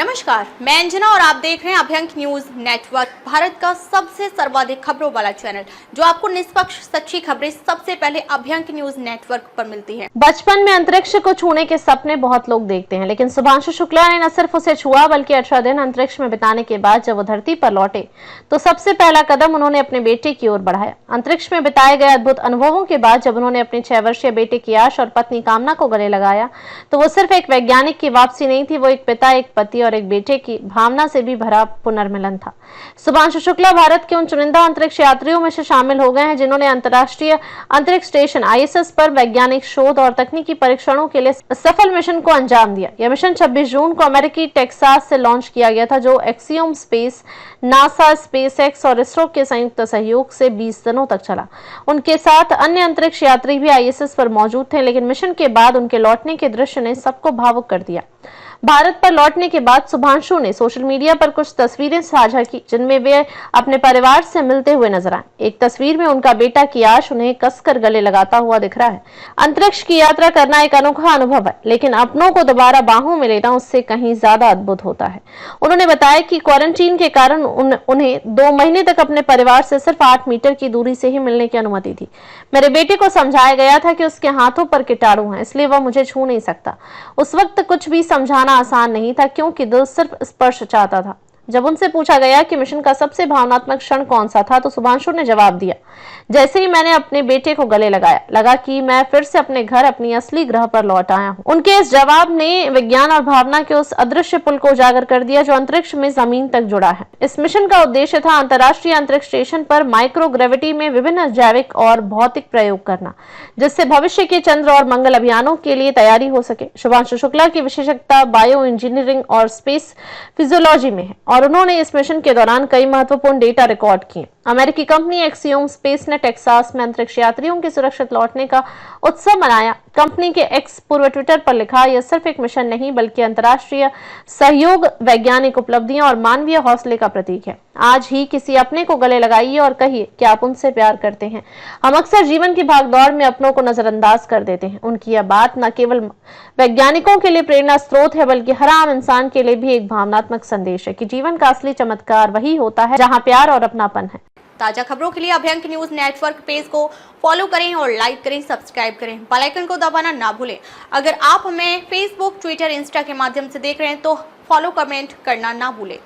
नमस्कार, मैं अंजना और आप देख रहे हैं अभ्यंक न्यूज नेटवर्क, भारत का सबसे सर्वाधिक खबरों वाला चैनल, जो आपको निष्पक्ष सच्ची खबरें सबसे पहले अभ्यंक न्यूज नेटवर्क पर मिलती हैं। बचपन में अंतरिक्ष को छूने के सपने बहुत लोग देखते हैं, लेकिन शुभांशु शुक्ला ने न सिर्फ उसे छुआ बल्कि 18 दिन अंतरिक्ष में बिताने के बाद जब वो धरती पर लौटे तो सबसे पहला कदम उन्होंने अपने बेटे की ओर बढ़ाया। अंतरिक्ष में बिताए गए अद्भुत अनुभवों के बाद जब उन्होंने अपने 6 वर्षीय बेटे कियाश और पत्नी कामना को गले लगाया तो वो सिर्फ एक वैज्ञानिक की वापसी नहीं थी, वो एक पिता, एक पति और एक बेटे की भावना से भी भरा पुनर्मिलन था। शुभांशु शुक्ला भारत के उन चुनिंदा अंतरिक्ष यात्रियों में से शामिल हो गए हैं जिन्होंने अंतर्राष्ट्रीय अंतरिक्ष स्टेशन ISS पर वैज्ञानिक शोध और तकनीकी परीक्षणों के लिए सफल मिशन को अंजाम दिया। यह मिशन 26 जून को अमेरिकी टेक्सास से लॉन्च किया गया था, जो एक्सियोम स्पेस, नासा, स्पेसएक्स और इसरो के संयुक्त सहयोग से 20 दिनों तक चला। उनके साथ अन्य अंतरिक्ष यात्री भी ISS पर मौजूद थे, लेकिन मिशन के बाद उनके लौटने के दृश्य ने सबको भावुक कर दिया। भारत पर लौटने के बाद शुभांशु ने सोशल मीडिया पर कुछ तस्वीरें साझा की जिनमें वे अपने परिवार से मिलते हुए नजर आए। एक तस्वीर में उनका बेटा कियाश उन्हें कसकर गले लगाता हुआ दिख रहा है। अंतरिक्ष की यात्रा करना एक अनोखा अनुभव है, लेकिन अपनों को दोबारा बाहों में लेना उससे कहीं ज्यादा अद्भुत होता है। उन्होंने बताया कि क्वारंटीन के कारण उन्हें 2 महीने तक अपने परिवार से सिर्फ 8 मीटर की दूरी से ही मिलने की अनुमति थी। मेरे बेटे को समझाया गया था कि उसके हाथों पर कीटाणु हैं, इसलिए वह मुझे छू नहीं सकता। उस वक्त कुछ भी समझाना आसान नहीं था, क्योंकि दिल सिर्फ स्पर्श चाहता था। जब उनसे पूछा गया कि मिशन का सबसे भावनात्मक क्षण कौन सा था तो शुभांशु ने जवाब दिया, जैसे ही मैंने अपने बेटे को गले लगाया, लगा कि मैं फिर से अपने घर, अपनी असली ग्रह पर लौट आया हूं। उनके इस जवाब ने विज्ञान और भावना के उस अदृश्य पुल को उजागर कर दिया जो अंतरिक्ष में जमीन तक जुड़ा है। इस मिशन का उद्देश्य था अंतर्राष्ट्रीय अंतरिक्ष स्टेशन पर माइक्रोग्रेविटी में विभिन्न जैविक और भौतिक प्रयोग करना, जिससे भविष्य के चंद्र और मंगल अभियानों के लिए तैयारी हो सके। शुभांशु शुक्ला की विशेषज्ञता बायो इंजीनियरिंग और स्पेस फिजियोलॉजी में है और उन्होंने इस मिशन के दौरान कई महत्वपूर्ण डेटा रिकॉर्ड किए। अमेरिकी कंपनी एक्सियोम स्पेस ने टेक्सास में अंतरिक्ष यात्रियों के सुरक्षित लौटने का उत्सव मनाया। कंपनी के एक्स पूर्व ट्विटर पर लिखा, यह सिर्फ एक मिशन नहीं बल्कि अंतर्राष्ट्रीय सहयोग, वैज्ञानिक उपलब्धियां और मानवीय हौसले का प्रतीक है। आज ही किसी अपने को गले लगाइए और कहिए कि आप उनसे प्यार करते हैं। हम अक्सर जीवन की भागदौड़ में अपनों को नजरअंदाज कर देते हैं। उनकी यह बात न केवल वैज्ञानिकों के लिए प्रेरणा स्रोत है बल्कि हर आम इंसान के लिए भी एक भावनात्मक संदेश है कि जीवन का असली चमत्कार वही होता है जहां प्यार और अपनापन है। ताजा खबरों के लिए अभ्यंक न्यूज नेटवर्क पेज को फॉलो करें और लाइक करें, सब्सक्राइब करें, बेल आइकन को दबाना ना भूलें। अगर आप हमें फेसबुक, ट्विटर, इंस्टा के माध्यम से देख रहे हैं तो फॉलो, कमेंट करना ना भूलें।